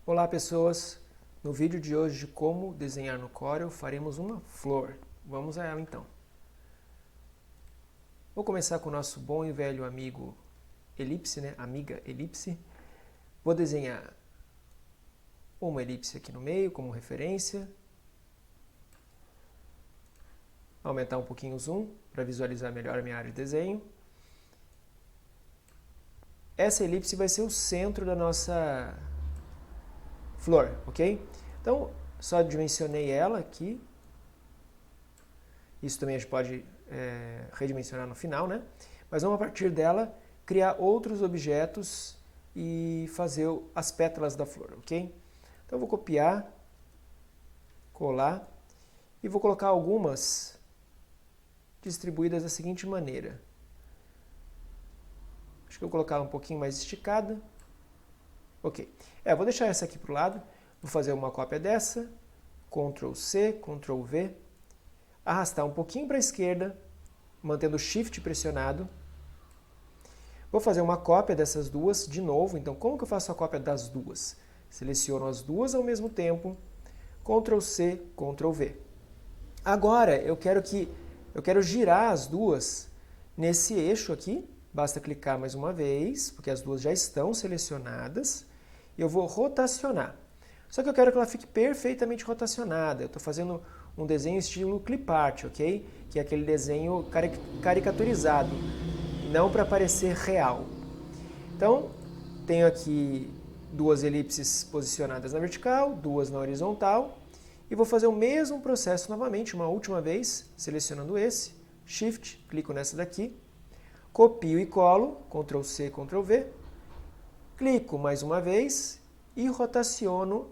Olá pessoas, no vídeo de hoje de como desenhar no Corel faremos uma flor. Vamos a ela então. Vou começar com o nosso bom e velho amigo elipse, amiga elipse. Vou desenhar uma elipse aqui no meio como referência. Aumentar um pouquinho o zoom para visualizar melhor a minha área de desenho. Essa elipse vai ser o centro da nossa flor, ok? Então, só dimensionei ela aqui. Isso também a gente pode redimensionar no final, né? Mas vamos a partir dela criar outros objetos e fazer as pétalas da flor, ok? Então eu vou copiar, colar e vou colocar algumas distribuídas da seguinte maneira. Acho que eu vou colocar um pouquinho mais esticada. Ok. Vou deixar essa aqui para o lado. Vou fazer uma cópia dessa. Ctrl C, Ctrl V. Arrastar um pouquinho para a esquerda, mantendo o Shift pressionado. Vou fazer uma cópia dessas duas de novo. Então, como que eu faço a cópia das duas? Seleciono as duas ao mesmo tempo. Ctrl C, Ctrl V. Agora, eu quero girar as duas nesse eixo aqui. Basta clicar mais uma vez, porque as duas já estão selecionadas. Eu vou rotacionar. Só que eu quero que ela fique perfeitamente rotacionada. Eu estou fazendo um desenho estilo clipart, ok? Que é aquele desenho caricaturizado, não para parecer real. Então, tenho aqui duas elipses posicionadas na vertical, duas na horizontal. E vou fazer o mesmo processo novamente, uma última vez, selecionando esse. Shift, clico nessa daqui. Copio e colo, Ctrl C, Ctrl V. Clico mais uma vez e rotaciono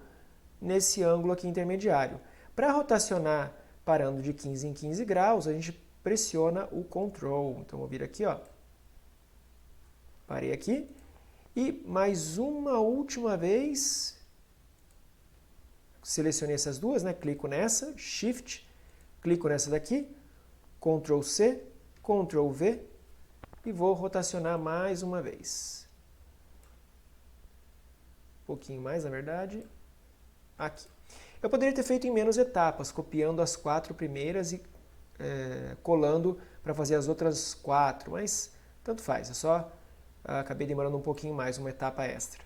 nesse ângulo aqui intermediário. Para rotacionar parando de 15 em 15 graus, a gente pressiona o Ctrl. Então, vou vir aqui, ó. Parei aqui. E mais uma última vez, selecionei essas duas, né? Clico nessa, Shift, clico nessa daqui, Ctrl C, Ctrl V e vou rotacionar mais uma vez. Um pouquinho mais, na verdade. Aqui. Eu poderia ter feito em menos etapas, copiando as 4 primeiras e colando para fazer as outras 4, mas tanto faz, acabei demorando um pouquinho mais, uma etapa extra.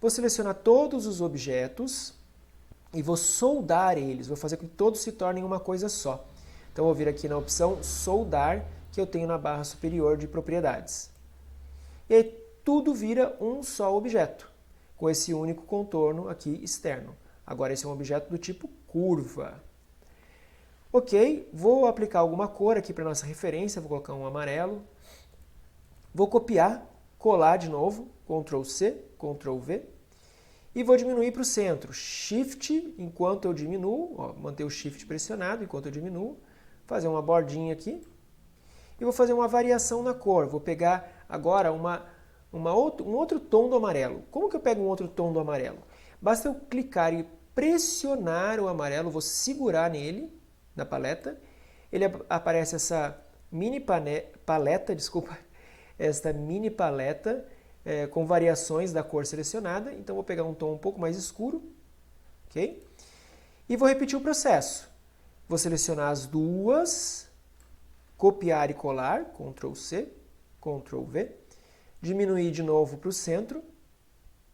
Vou selecionar todos os objetos e vou soldar eles, vou fazer com que todos se tornem uma coisa só. Então vou vir aqui na opção soldar, que eu tenho na barra superior de propriedades. E aí tudo vira um só objeto, com esse único contorno aqui externo. Agora esse é um objeto do tipo curva. Ok, vou aplicar alguma cor aqui para nossa referência, vou colocar um amarelo. Vou copiar, colar de novo, Ctrl C, Ctrl V. E vou diminuir para o centro. Shift, enquanto eu diminuo, ó, manter o Shift pressionado enquanto eu diminuo. Fazer uma bordinha aqui. E vou fazer uma variação na cor. Vou pegar agora um outro tom do amarelo. Como que eu pego um outro tom do amarelo? Basta eu clicar e pressionar o amarelo, vou segurar nele, na paleta. Ele aparece essa mini paleta, com variações da cor selecionada. Então vou pegar um tom um pouco mais escuro, ok? E vou repetir o processo. Vou selecionar as duas, copiar e colar, Ctrl C, Ctrl V. Diminuir de novo para o centro,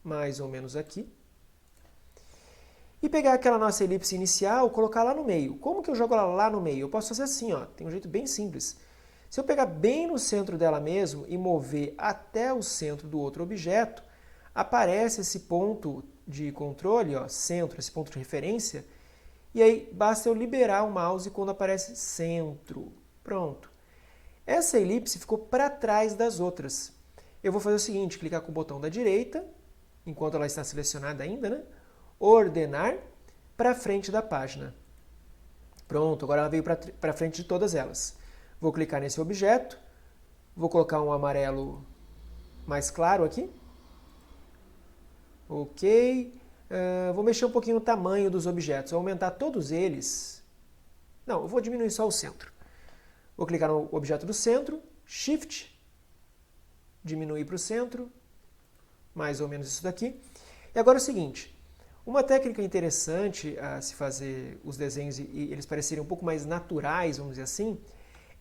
mais ou menos aqui. E pegar aquela nossa elipse inicial, colocar lá no meio. Como que eu jogo ela lá no meio? Eu posso fazer assim, ó, tem um jeito bem simples. Se eu pegar bem no centro dela mesmo e mover até o centro do outro objeto, aparece esse ponto de controle, ó, centro, esse ponto de referência, e aí basta eu liberar o mouse quando aparece centro. Pronto. Essa elipse ficou para trás das outras. Eu vou fazer o seguinte, clicar com o botão da direita, enquanto ela está selecionada ainda, né? Ordenar para frente da página. Pronto, agora ela veio para frente de todas elas. Vou clicar nesse objeto, vou colocar um amarelo mais claro aqui. Ok. Vou mexer um pouquinho no tamanho dos objetos, vou aumentar todos eles. Não, eu vou diminuir só o centro. Vou clicar no objeto do centro, Shift, diminuir para o centro, mais ou menos isso daqui. E agora é o seguinte, Uma técnica interessante a se fazer os desenhos e eles parecerem um pouco mais naturais, vamos dizer assim,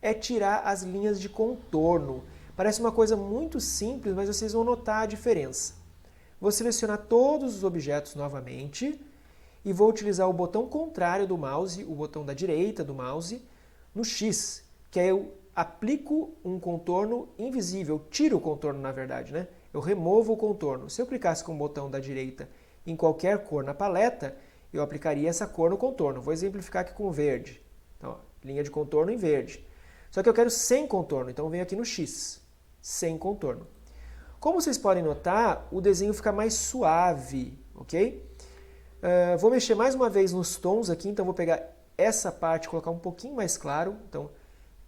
é tirar as linhas de contorno. Parece uma coisa muito simples, mas vocês vão notar a diferença. Vou selecionar todos os objetos novamente e vou utilizar o botão contrário do mouse, o botão da direita do mouse, no X, que aí eu aplico um contorno invisível, tiro o contorno na verdade, né? Eu removo o contorno. Se eu clicasse com o botão da direita em qualquer cor na paleta, eu aplicaria essa cor no contorno. Vou exemplificar aqui com o verde. Então, ó, linha de contorno em verde. Só que eu quero sem contorno, então eu venho aqui no X, sem contorno. Como vocês podem notar, o desenho fica mais suave, ok? Vou mexer mais uma vez nos tons aqui, então vou pegar essa parte e colocar um pouquinho mais claro. Então,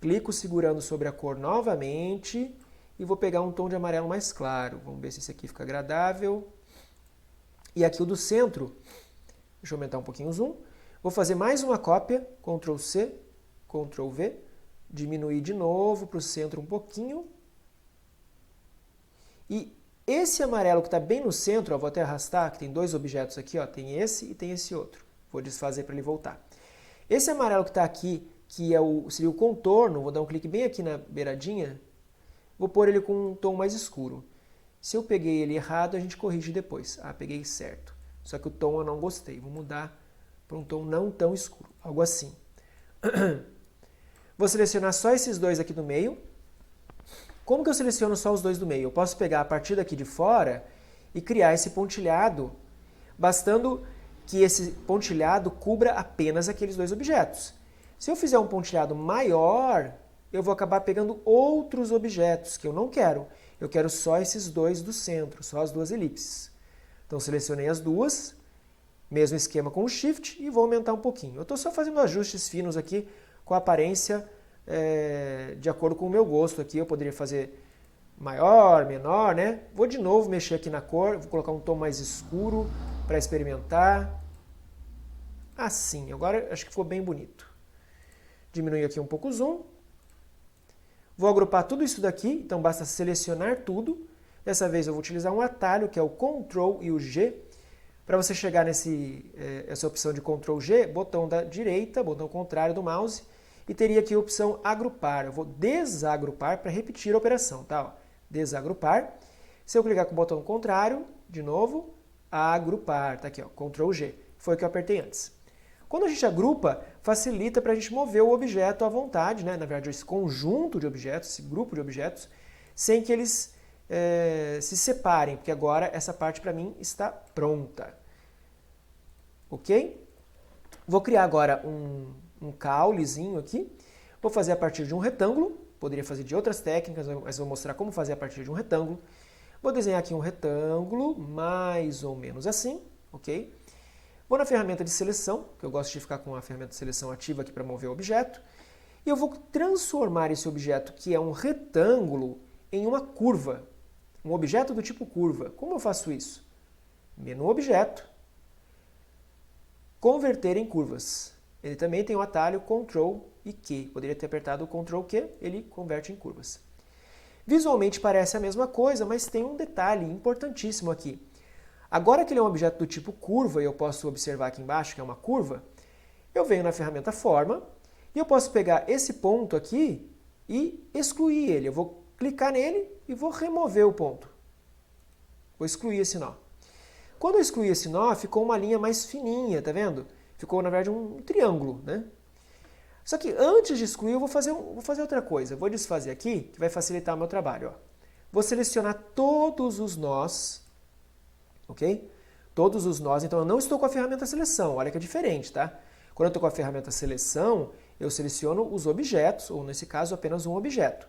clico segurando sobre a cor novamente e vou pegar um tom de amarelo mais claro. Vamos ver se esse aqui fica agradável. E aqui o do centro, deixa eu aumentar um pouquinho o zoom. Vou fazer mais uma cópia, Ctrl C, Ctrl V, diminuir de novo para o centro um pouquinho. E esse amarelo que está bem no centro, ó, vou até arrastar, que tem dois objetos aqui, ó, tem esse e tem esse outro. Vou desfazer para ele voltar. Esse amarelo que está aqui, que seria o contorno, vou dar um clique bem aqui na beiradinha, vou pôr ele com um tom mais escuro. Se eu peguei ele errado, a gente corrige depois. Ah, peguei certo. Só que o tom eu não gostei. Vou mudar para um tom não tão escuro. Algo assim. Vou selecionar só esses dois aqui do meio. Como que eu seleciono só os dois do meio? Eu posso pegar a partir daqui de fora e criar esse pontilhado, bastando que esse pontilhado cubra apenas aqueles dois objetos. Se eu fizer um pontilhado maior, eu vou acabar pegando outros objetos que eu não quero. Eu quero só esses dois do centro, só as duas elipses. Então selecionei as duas, mesmo esquema com o Shift, e vou aumentar um pouquinho. Eu estou só fazendo ajustes finos aqui com a aparência de acordo com o meu gosto aqui. Eu poderia fazer maior, menor, né? Vou de novo mexer aqui na cor, vou colocar um tom mais escuro para experimentar. Assim, agora acho que ficou bem bonito. Diminuir aqui um pouco o zoom. Vou agrupar tudo isso daqui, então basta selecionar tudo. Dessa vez eu vou utilizar um atalho, que é o Ctrl e o G. Para você chegar essa opção de Ctrl G, botão da direita, botão contrário do mouse, e teria aqui a opção agrupar. Eu vou desagrupar para repetir a operação, tá? Ó, desagrupar. Se eu clicar com o botão contrário, de novo, agrupar. Tá aqui, ó, Ctrl G. Foi o que eu apertei antes. Quando a gente agrupa, facilita para a gente mover o objeto à vontade, né? Na verdade, esse conjunto de objetos, esse grupo de objetos, sem que eles se separem, porque agora essa parte para mim está pronta. Ok? Vou criar agora um caulezinho aqui. Vou fazer a partir de um retângulo. Poderia fazer de outras técnicas, mas vou mostrar como fazer a partir de um retângulo. Vou desenhar aqui um retângulo, mais ou menos assim, ok? Vou na ferramenta de seleção, que eu gosto de ficar com a ferramenta de seleção ativa aqui para mover o objeto. E eu vou transformar esse objeto, que é um retângulo, em uma curva. Um objeto do tipo curva. Como eu faço isso? Menu Objeto, Converter em curvas. Ele também tem o atalho Ctrl e Q. Poderia ter apertado o Ctrl Q, ele converte em curvas. Visualmente parece a mesma coisa, mas tem um detalhe importantíssimo aqui. Agora que ele é um objeto do tipo curva, e eu posso observar aqui embaixo que é uma curva, eu venho na ferramenta Forma, e eu posso pegar esse ponto aqui e excluir ele. Eu vou clicar nele e vou remover o ponto. Vou excluir esse nó. Quando eu excluí esse nó, ficou uma linha mais fininha, tá vendo? Ficou, na verdade, um triângulo, né? Só que antes de excluir, eu vou fazer outra coisa. Eu vou desfazer aqui, que vai facilitar o meu trabalho. Ó. Vou selecionar todos os nós, ok? Todos os nós. Então, eu não estou com a ferramenta seleção. Olha que é diferente, tá? Quando eu estou com a ferramenta seleção, eu seleciono os objetos, ou nesse caso, apenas um objeto.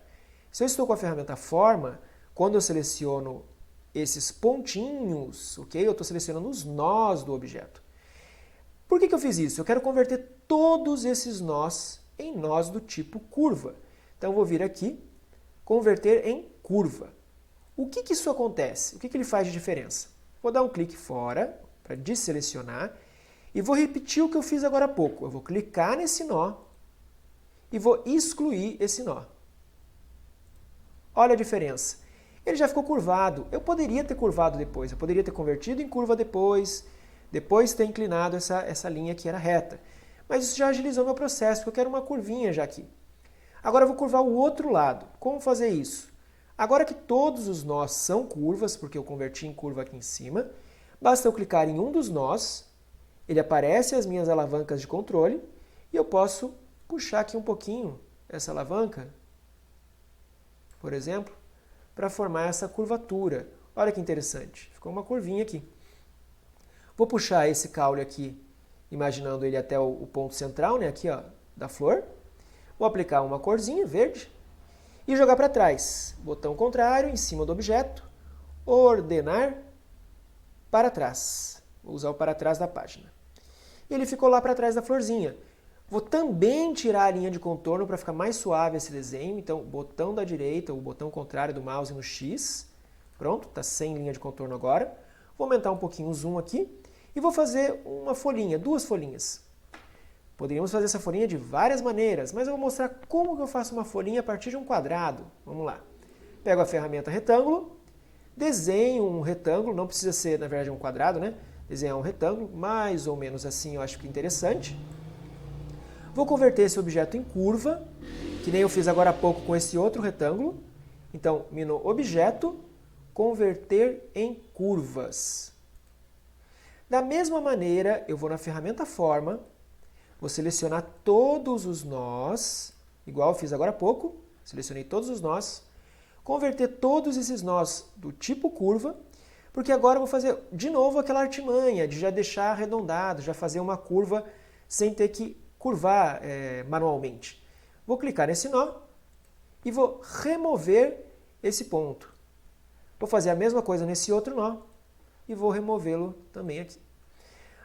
Se eu estou com a ferramenta forma, quando eu seleciono esses pontinhos, ok? Eu estou selecionando os nós do objeto. Por que eu fiz isso? Eu quero converter todos esses nós em nós do tipo curva. Então, eu vou vir aqui, converter em curva. O que isso acontece? O que ele faz de diferença? Vou dar um clique fora, para desselecionar, e vou repetir o que eu fiz agora há pouco. Eu vou clicar nesse nó e vou excluir esse nó. Olha a diferença. Ele já ficou curvado. Eu poderia ter curvado depois, eu poderia ter convertido em curva depois, depois ter inclinado essa linha que era reta. Mas isso já agilizou meu processo, porque eu quero uma curvinha já aqui. Agora eu vou curvar o outro lado. Como fazer isso? Agora que todos os nós são curvas, porque eu converti em curva aqui em cima, basta eu clicar em um dos nós, ele aparece as minhas alavancas de controle, e eu posso puxar aqui um pouquinho essa alavanca, por exemplo, para formar essa curvatura. Olha que interessante, ficou uma curvinha aqui. Vou puxar esse caule aqui, imaginando ele até o ponto central, né, aqui ó, da flor. Vou aplicar uma corzinha verde e jogar para trás. Botão contrário em cima do objeto, ordenar para trás. Vou usar o para trás da página. E ele ficou lá para trás da florzinha. Vou também tirar a linha de contorno para ficar mais suave esse desenho. Então, botão da direita, o botão contrário do mouse no X. Pronto, está sem linha de contorno agora. Vou aumentar um pouquinho o zoom aqui e vou fazer uma folhinha, duas folhinhas. Poderíamos fazer essa folhinha de várias maneiras, mas eu vou mostrar como que eu faço uma folhinha a partir de um quadrado. Vamos lá. Pego a ferramenta retângulo, desenho um retângulo, não precisa ser, na verdade, um quadrado, né? Desenhar um retângulo, mais ou menos assim, eu acho que é interessante. Vou converter esse objeto em curva, que nem eu fiz agora há pouco com esse outro retângulo. Então, menu Objeto, Converter em Curvas. Da mesma maneira, eu vou na ferramenta Forma, vou selecionar todos os nós, igual eu fiz agora há pouco, selecionei todos os nós, converter todos esses nós do tipo curva, porque agora eu vou fazer de novo aquela artimanha de já deixar arredondado, já fazer uma curva sem ter que curvar manualmente. Vou clicar nesse nó e vou remover esse ponto. Vou fazer a mesma coisa nesse outro nó e vou removê-lo também aqui.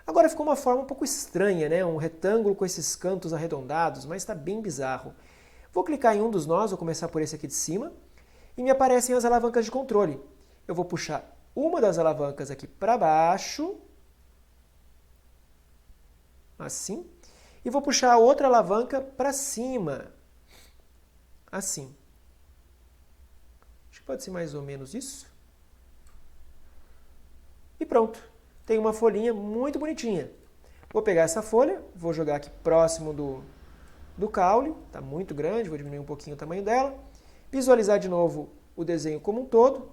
Agora ficou uma forma um pouco estranha, né? Um retângulo com esses cantos arredondados, mas está bem bizarro. Vou clicar em um dos nós, vou começar por esse aqui de cima, e me aparecem as alavancas de controle. Eu vou puxar uma das alavancas aqui para baixo, assim, e vou puxar a outra alavanca para cima, assim. Acho que pode ser mais ou menos isso. E pronto, tem uma folhinha muito bonitinha. Vou pegar essa folha, vou jogar aqui próximo do caule, está muito grande, vou diminuir um pouquinho o tamanho dela. Visualizar de novo o desenho como um todo.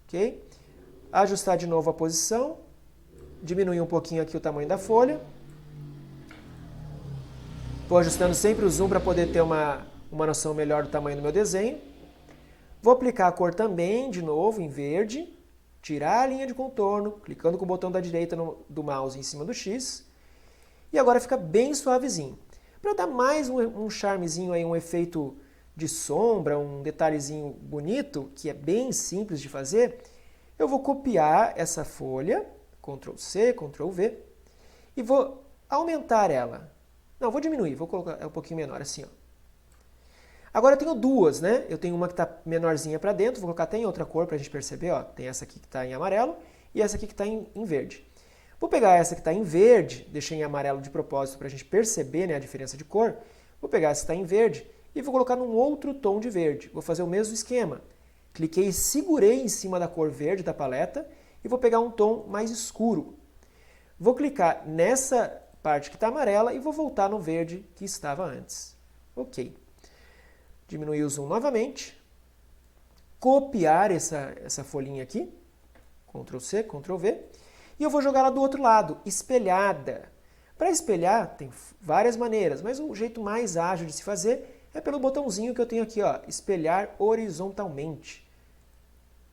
Ok? Ajustar de novo a posição, diminuir um pouquinho aqui o tamanho da folha. Vou ajustando sempre o zoom para poder ter uma noção melhor do tamanho do meu desenho. Vou aplicar a cor também, de novo, em verde. Tirar a linha de contorno, clicando com o botão da direita do mouse em cima do X. E agora fica bem suavezinho. Para dar mais um charmezinho, aí, um efeito de sombra, um detalhezinho bonito, que é bem simples de fazer, eu vou copiar essa folha, Ctrl C, Ctrl V, e vou aumentar ela. Não, vou diminuir, vou colocar um pouquinho menor, assim, ó. Agora eu tenho duas, né? Eu tenho uma que está menorzinha para dentro, vou colocar até em outra cor para a gente perceber, ó. Tem essa aqui que está em amarelo e essa aqui que está em verde. Vou pegar essa que está em verde, deixei em amarelo de propósito para a gente perceber, né, a diferença de cor. Vou pegar essa que está em verde e vou colocar num outro tom de verde. Vou fazer o mesmo esquema. Cliquei e segurei em cima da cor verde da paleta e vou pegar um tom mais escuro. Vou clicar nessa parte que está amarela e vou voltar no verde que estava antes. Ok. Diminuir o zoom novamente. Copiar essa folhinha aqui. Ctrl C, Ctrl V. E eu vou jogar ela do outro lado, espelhada. Para espelhar, tem várias maneiras, mas o jeito mais ágil de se fazer é pelo botãozinho que eu tenho aqui, ó, espelhar horizontalmente.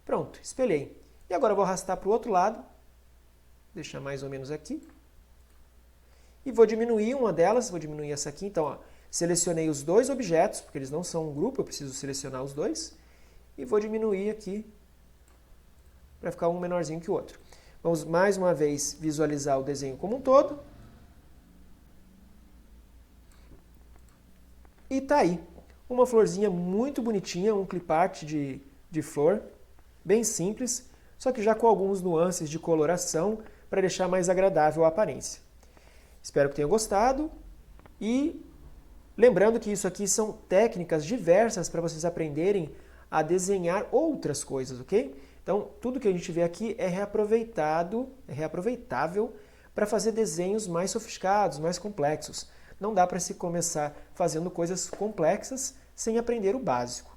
Pronto, espelhei. E agora eu vou arrastar para o outro lado, deixar mais ou menos aqui. E vou diminuir uma delas, vou diminuir essa aqui. Então, ó, selecionei os dois objetos, porque eles não são um grupo, eu preciso selecionar os dois. E vou diminuir aqui para ficar um menorzinho que o outro. Vamos mais uma vez visualizar o desenho como um todo. E tá aí, uma florzinha muito bonitinha, um clip art de flor, bem simples, só que já com alguns nuances de coloração para deixar mais agradável a aparência. Espero que tenham gostado e lembrando que isso aqui são técnicas diversas para vocês aprenderem a desenhar outras coisas, ok? Então, tudo que a gente vê aqui é reaproveitável para fazer desenhos mais sofisticados, mais complexos. Não dá para se começar fazendo coisas complexas sem aprender o básico.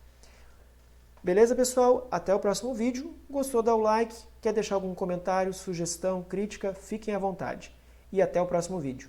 Beleza, pessoal? Até o próximo vídeo. Gostou, dá o like. Quer deixar algum comentário, sugestão, crítica? Fiquem à vontade. E até o próximo vídeo.